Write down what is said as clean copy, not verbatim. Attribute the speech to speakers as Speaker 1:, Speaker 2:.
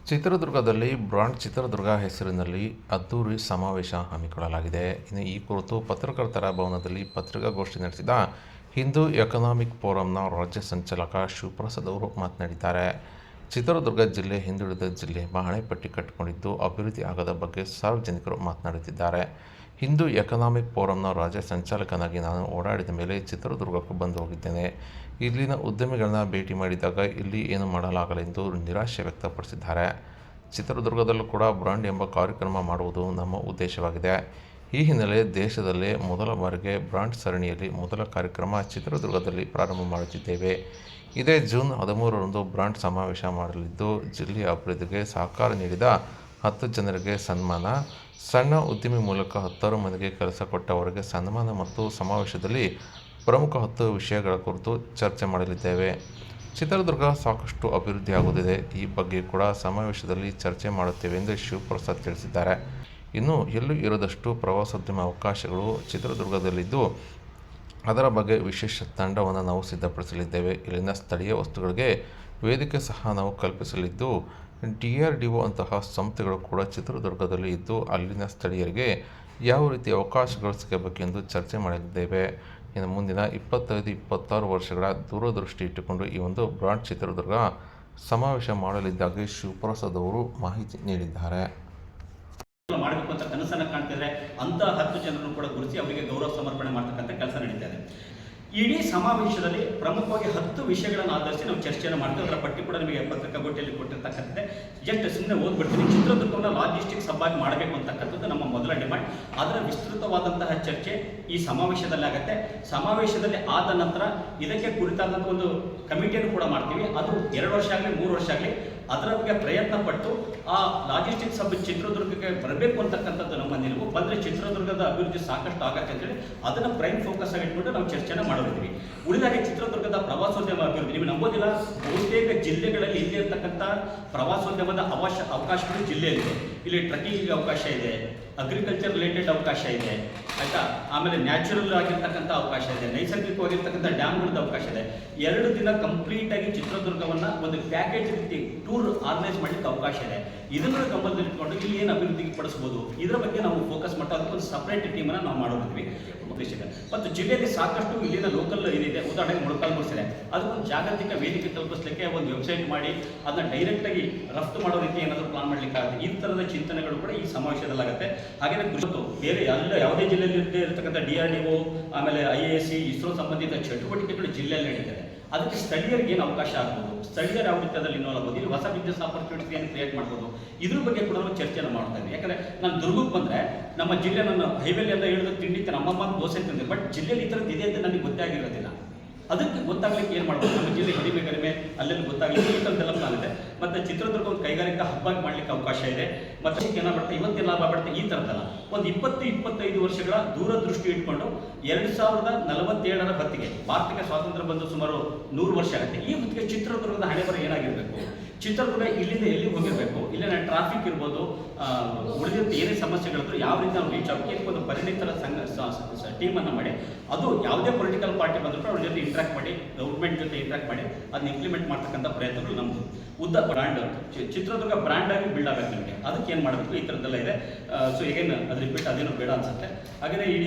Speaker 1: ಚಿತ್ರದುರ್ಗದಲ್ಲಿ ಬ್ರಾಂಡ್ ಚಿತ್ರದುರ್ಗ ಹೆಸರಿನಲ್ಲಿ ಅದ್ದೂರಿ ಸಮಾವೇಶ ಹಮ್ಮಿಕೊಳ್ಳಲಾಗಿದೆ. ಇನ್ನು ಈ ಕುರಿತು ಪತ್ರಕರ್ತರ ಭವನದಲ್ಲಿ ಪತ್ರಿಕಾಗೋಷ್ಠಿ ನಡೆಸಿದ ಹಿಂದೂ ಎಕನಾಮಿಕ್ ಫೋರಂನ ರಾಜ್ಯ ಸಂಚಾಲಕ ಶಿವಪ್ರಸಾದ್ ಅವರು ಮಾತನಾಡಿದ್ದಾರೆ. ಚಿತ್ರದುರ್ಗ ಜಿಲ್ಲೆ ಹಿಂದುಳಿದ ಜಿಲ್ಲೆ ಎಂಬ ಹಣೆಪಟ್ಟಿ ಕಟ್ಟಿಕೊಂಡಿದ್ದು ಅಭಿವೃದ್ಧಿ ಆಗದ ಬಗ್ಗೆ ಸಾರ್ವಜನಿಕರು ಮಾತನಾಡುತ್ತಿದ್ದಾರೆ. ಹಿಂದೂ ಎಕನಾಮಿಕ್ ಫೋರಂನ ರಾಜ್ಯ ಸಂಚಾಲಕನಾಗಿ ನಾನು ಓಡಾಡಿದ ಮೇಲೆ ಚಿತ್ರದುರ್ಗಕ್ಕೂ ಬಂದು ಹೋಗಿದ್ದೇನೆ. ಇಲ್ಲಿನ ಉದ್ಯಮಿಗಳನ್ನ ಭೇಟಿ ಮಾಡಿದಾಗ ಇಲ್ಲಿ ಏನು ಮಾಡಲಾಗಲೆಂದು ನಿರಾಶೆ ವ್ಯಕ್ತಪಡಿಸಿದ್ದಾರೆ. ಚಿತ್ರದುರ್ಗದಲ್ಲೂ ಕೂಡ ಬ್ರಾಂಡ್ ಎಂಬ ಕಾರ್ಯಕ್ರಮ ಮಾಡುವುದು ನಮ್ಮ ಉದ್ದೇಶವಾಗಿದೆ. ಈ ಹಿನ್ನೆಲೆ ದೇಶದಲ್ಲೇ ಮೊದಲ ಬಾರಿಗೆ ಬ್ರಾಂಡ್ ಸರಣಿಯಲ್ಲಿ ಮೊದಲ ಕಾರ್ಯಕ್ರಮ ಚಿತ್ರದುರ್ಗದಲ್ಲಿ ಪ್ರಾರಂಭ ಮಾಡುತ್ತಿದ್ದೇವೆ. ಇದೇ ಜೂನ್ 13ರಂದು ಬ್ರಾಂಡ್ ಸಮಾವೇಶ ಮಾಡಲಿದ್ದು, ಜಿಲ್ಲೆಯ ಅಭಿವೃದ್ಧಿಗೆ ಸಹಕಾರ ನೀಡಿದ 10 ಜನರಿಗೆ ಸನ್ಮಾನ, ಸಣ್ಣ ಉದ್ದಿಮೆ ಮೂಲಕ 10 ಮಂದಿಗೆ ಕೆಲಸ ಕೊಟ್ಟವರಿಗೆ ಸನ್ಮಾನ ಮತ್ತು ಸಮಾವೇಶದಲ್ಲಿ ಪ್ರಮುಖ 10 ವಿಷಯಗಳ ಕುರಿತು ಚರ್ಚೆ ಮಾಡಲಿದ್ದೇವೆ. ಚಿತ್ರದುರ್ಗ ಸಾಕಷ್ಟು ಅಭಿವೃದ್ಧಿಯಾಗುತ್ತಿದೆ. ಈ ಬಗ್ಗೆ ಕೂಡ ಸಮಾವೇಶದಲ್ಲಿ ಚರ್ಚೆ ಮಾಡುತ್ತೇವೆ ಎಂದು ಶಿವಪ್ರಸಾದ್ ತಿಳಿಸಿದ್ದಾರೆ. ಇನ್ನು ಎಲ್ಲೂ ಇರದಷ್ಟು ಪ್ರವಾಸೋದ್ಯಮ ಅವಕಾಶಗಳು ಚಿತ್ರದುರ್ಗದಲ್ಲಿದ್ದು, ಅದರ ಬಗ್ಗೆ ವಿಶೇಷ ತಂಡವನ್ನು ನಾವು ಸಿದ್ಧಪಡಿಸಲಿದ್ದೇವೆ. ಇಲ್ಲಿನ ಸ್ಥಳೀಯ ವಸ್ತುಗಳಿಗೆ ವೇದಿಕೆ ಸಹ ನಾವು ಕಲ್ಪಿಸಲಿದ್ದು, DRDO ಅಂತಹ ಸಂಸ್ಥೆಗಳು ಕೂಡ ಚಿತ್ರದುರ್ಗದಲ್ಲಿ ಇದ್ದು, ಅಲ್ಲಿನ ಸ್ಥಳೀಯರಿಗೆ ಯಾವ ರೀತಿ ಅವಕಾಶಗಳು ಸಿಗಬೇಕೆಂದು ಚರ್ಚೆ ಮಾಡಲಿದ್ದೇವೆ. ಇನ್ನು ಮುಂದಿನ 25-26 ವರ್ಷಗಳ ದೂರದೃಷ್ಟಿ ಇಟ್ಟುಕೊಂಡು ಈ ಒಂದು ಬ್ರಾಂಡ್ ಚಿತ್ರದುರ್ಗ ಸಮಾವೇಶ ಮಾಡಲಿದ್ದಾಗಿ ಶಿವಪ್ರಸಾದ್ ಅವರು ಮಾಹಿತಿ ನೀಡಿದ್ದಾರೆ.
Speaker 2: ಮಾಡಬೇಕು ಅಂತ ಕನಸನ್ನು ಕಾಣ್ತಿದ್ರೆ ಅಂತ 10 ಜನರನ್ನು ಕೂಡ ಗುರುತಿಸಿ ಅವರಿಗೆ ಗೌರವ ಸಮರ್ಪಣೆ ಮಾಡ್ತಕ್ಕಂಥ ಕೆಲಸ ನಡೀತಾ ಇದೆ. ಇಡೀ ಸಮಾವೇಶದಲ್ಲಿ ಪ್ರಮುಖವಾಗಿ 10 ವಿಷಯಗಳನ್ನು ಆಧರಿಸಿ ನಾವು ಚರ್ಚೆಯನ್ನು ಮಾಡ್ತೀವಿ. ಅದರ ಪಟ್ಟಿ ಕೂಡ ನಿಮಗೆ ಪತ್ರಿಕಾಗೋಷ್ಠಿಯಲ್ಲಿ ಕೊಟ್ಟಿರ್ತಕ್ಕಂಥದ್ದೇ. ಜಸ್ಟ್ ಸುಮ್ಮನೆ ಓದ್ಬಿಡ್ತೀನಿ. ಚಿತ್ರದುರ್ಗವನ್ನು ಲಾಜಿಸ್ಟಿಕ್ಸ್ ಹಬ್ ಆಗಿ ಮಾಡಬೇಕು ಅಂತಕ್ಕಂಥದ್ದು ನಮ್ಮ ಮೊದಲ ಡಿಮಾಂಡ್. ಅದರ ವಿಸ್ತೃತವಾದಂತಹ ಚರ್ಚೆ ಈ ಸಮಾವೇಶದಲ್ಲಿ ಆಗುತ್ತೆ. ಸಮಾವೇಶದಲ್ಲಿ ಆದ ನಂತರ ಇದಕ್ಕೆ ಕುರಿತಾದಂಥ ಒಂದು ಕಮಿಟಿಯನ್ನು ಕೂಡ ಮಾಡ್ತೀವಿ. ಅದು 2 ವರ್ಷ ಆಗಲಿ 3 ವರ್ಷ ಆಗಲಿ ಅದರ ಬಗ್ಗೆ ಪ್ರಯತ್ನ ಪಟ್ಟು ಆ ಲಾಜಿಸ್ಟಿಕ್ಸ್ ಹಬ್ ಚಿತ್ರದುರ್ಗಕ್ಕೆ ಬರಬೇಕು ಅಂತಕ್ಕಂಥದ್ದು ನಮ್ಮ ನಿಲುವು. ಬಂದರೆ ಚಿತ್ರದುರ್ಗದ ಅಭಿವೃದ್ಧಿ ಸಾಕಷ್ಟು ಆಗತ್ತೆ ಅಂತೇಳಿ ಅದನ್ನು ಪ್ರೈಮ್ ಫೋಕಸ್ ಆಗಿ ಇಟ್ಕೊಂಡು ನಾವು ಚರ್ಚೆನ ಮಾಡಿದ್ವಿ. ಉಳಿದಾಗೆ ಚಿತ್ರದುರ್ಗದ ಪ್ರವಾಸೋದ್ಯಮ ಅಭಿವೃದ್ಧಿ ನೀವು ನಂಬೋದಿಲ್ಲ, ಬಹುತೇಕ ಜಿಲ್ಲೆಗಳಲ್ಲಿ ಇಲ್ಲಿ ಇರತಕ್ಕಂಥ ಪ್ರವಾಸೋದ್ಯಮದ ಅವಕಾಶಗಳು ಜಿಲ್ಲೆಯಲ್ಲಿದೆ. ಇಲ್ಲಿ ಟ್ರಕ್ಕಿಂಗ್ ಅವಕಾಶ ಇದೆ, ಅಗ್ರಿಕಲ್ಚರ್ ರಿಲೇಟೆಡ್ ಅವಕಾಶ ಇದೆ, ಆಯಿತಾ. ಆಮೇಲೆ ನ್ಯಾಚುರಲ್ ಆಗಿರ್ತಕ್ಕಂಥ ಅವಕಾಶ ಇದೆ, ನೈಸರ್ಗಿಕವಾಗಿರ್ತಕ್ಕಂಥ ಡ್ಯಾಮ್ಗಳದ್ದು ಅವಕಾಶ ಇದೆ. 2 ದಿನ ಕಂಪ್ಲೀಟಾಗಿ ಚಿತ್ರದುರ್ಗವನ್ನು ಒಂದು ಪ್ಯಾಕೇಜ್ ರೀತಿ ಟೂರ್ ಆರ್ಗನೈಸ್ ಮಾಡಲಿಕ್ಕೆ ಅವಕಾಶ ಇದೆ. ಇದನ್ನು ಗಮನದಲ್ಲಿಟ್ಕೊಂಡು ಇಲ್ಲಿ ಏನು ಅಭಿವೃದ್ಧಿಗೆ ಪಡಿಸ್ಬೋದು ಇದರ ಬಗ್ಗೆ ನಾವು ಫೋಕಸ್ ಮಾಡ್ತಾ ಅದಕ್ಕೊಂದು ಸಪ್ರೇಟ್ ಟೀಮನ್ನು ನಾವು ಮಾಡಿದ್ವಿ ಉದ್ದೇಶಕ್ಕೆ. ಮತ್ತು ಜಿಲ್ಲೆಯಲ್ಲಿ ಸಾಕಷ್ಟು ಇಲ್ಲಿನ ಲೋಕಲ್ ಏನಿದೆ, ಉದಾಹರಣೆಗೆ ಮೊಳಕಾಲ್ಮೂರು, ಅದಕ್ಕೊಂದು ಜಾಗತಿಕ ವೇದಿಕೆ ತಲುಪಿಸಲಿಕ್ಕೆ ಒಂದು ವೆಬ್ಸೈಟ್ ಮಾಡಿ ಅದನ್ನ ಡೈರೆಕ್ಟಾಗಿ ರಫ್ತು ಮಾಡೋ ರೀತಿ ಏನಾದರೂ ಪ್ಲಾನ್ ಮಾಡಲಿಕ್ಕೆ ಆಗುತ್ತೆ. ಈ ಥರದ ಚಿಂತನೆಗಳು ಕೂಡ ಈ ಸಮಾವೇಶದಲ್ಲಾಗುತ್ತೆ. ಹಾಗೆಯೇ ಬೇರೆ ಯಾವುದೇ ಜಿಲ್ಲೆಯಲ್ಲಿ ಇರತಕ್ಕಂಥ DRDO, ಆಮೇಲೆ IAC, ಇಸ್ರೋ ಸಂಬಂಧಿತ ಚಟುವಟಿಕೆಗಳು ಜಿಲ್ಲೆಯಲ್ಲಿ ನಡೀತದೆ. ಅದಕ್ಕೆ ಸ್ಥಳೀಯರಿಗೆ ಏನು ಅವಕಾಶ ಆಗ್ಬೋದು, ಸ್ಥಳೀಯರು ಯಾವ ರೀತಿಯಲ್ಲಿ ಇನ್ವಾಲ್ವ್ ಆಗ್ಬೋದು, ಇಲ್ಲಿ ಹೊಸ ಬಿಸ್ನೆಸ್ ಆಪರ್ಚುನಿಟೀಸ್ ಏನು ಕ್ರಿಯೇಟ್ ಮಾಡ್ಬೋದು, ಇದ್ರ ಬಗ್ಗೆ ಕೂಡ ನಾವು ಚರ್ಚೆಯನ್ನು ಮಾಡ್ತಾ ಇದ್ದೀವಿ. ಯಾಕಂದರೆ ನಾನು ದುರ್ಗಕ್ಕೆ ಬಂದರೆ ನಮ್ಮ ಜಿಲ್ಲೆ ನನ್ನ ಹೈವೇಲಿ ಎಲ್ಲ ಹಿಡಿದು ತಿಂಡಿ ನಮ್ಮಮ್ಮ ದೋಸೆ ತಿಂದೆ, ಬಟ್ ಜಿಲ್ಲೆಯಲ್ಲಿ ಈ ಥರದ್ದು ಇದೆ ಅಂತ ನನಗೆ ಗೊತ್ತೇ ಆಗಿರೋದಿಲ್ಲ. ಅದಕ್ಕೆ ಗೊತ್ತಾಗ್ಲಿಕ್ಕೆ ಏನು ಮಾಡ್ಬೋದು, ನಮ್ಮ ಜಿಲ್ಲೆ ಕಡಿಮೆ ಅಲ್ಲೆಲ್ಲ ಗೊತ್ತಾಗಲಿಕ್ಕೆ ಈ ಥರದ್ದೆಲ್ಲ ಪ್ಲಾನ್ ಇದೆ. ಮತ್ತು ಚಿತ್ರದುರ್ಗ ಒಂದು ಕೈಗಾರಿಕಾ ಹಬ್ಬಾಗಿ ಮಾಡಲಿಕ್ಕೆ ಅವಕಾಶ ಇದೆ. ಮತ್ತು ಏನಾಗ್ಬಿಡುತ್ತೆ, ಇವತ್ತೇನು ಲಾಭ ಬರುತ್ತೆ ಈ ಥರದ್ದಲ್ಲ. ಒಂದು 20-25 ವರ್ಷಗಳ ದೂರದೃಷ್ಟಿ ಇಟ್ಕೊಂಡು 2047ರ ಹೊತ್ತಿಗೆ ಭಾರತಕ್ಕೆ ಸ್ವಾತಂತ್ರ್ಯ ಬಂದು ಸುಮಾರು 100 ವರ್ಷ ಆಗುತ್ತೆ. ಈ ಹೊತ್ತಿಗೆ ಚಿತ್ರದುರ್ಗದ ಹಣೆಬರ ಏನಾಗಿರಬೇಕು, ಚಿತ್ರದುರ್ಗ ಇಲ್ಲಿಂದ ಎಲ್ಲಿಗೆ ಹೋಗಿರಬೇಕು, ಇಲ್ಲಿನ ಟ್ರಾಫಿಕ್ ಇರ್ಬೋದು, ಉಳಿದಂತೆ ಏನೇ ಸಮಸ್ಯೆಗಳಿದ್ರು ಯಾವ ರೀತಿ ನಾವು ರೀಚ್ ಆಗಬೇಕು, ಒಂದು ಪರಿಣಿತರ ಟೀಮನ್ನು ಮಾಡಿ ಅದು ಯಾವುದೇ ಪೊಲಿಟಿಕಲ್ ಪಾರ್ಟಿ ಬಂದರೂ ಅವ್ರ ಜೊತೆ ಇಂಟ್ರಾಕ್ಟ್ ಮಾಡಿ, ಗೌರ್ಮೆಂಟ್ ಜೊತೆ ಇಂಟ್ರಾಕ್ಟ್ ಮಾಡಿ ಅದನ್ನ ಇಂಪ್ಲಿಮೆಂಟ್ ಮಾಡ್ತಕ್ಕಂಥ ಪ್ರಯತ್ನಗಳು ನಮ್ಮದು. ಬ್ರ್ಯಾಂಡ್ ಚಿತ್ರದುರ್ಗ ಬ್ರ್ಯಾಂಡ್ ಆಗಿ ಬಿಲ್ಡ್ ಆಗಬೇಕು. ನಿಮಗೆ ಅದಕ್ಕೆ ಏನು ಮಾಡಬೇಕು ಈ ಥರದ್ದೆಲ್ಲ ಇದೆ. ಸೊ ಈಗೇನು ಅದು ರಿಪೀಟ್ ಅದೇನು ಬೇಡ ಅನ್ಸುತ್ತೆ. ಹಾಗೆಯೇ ಇಡೀ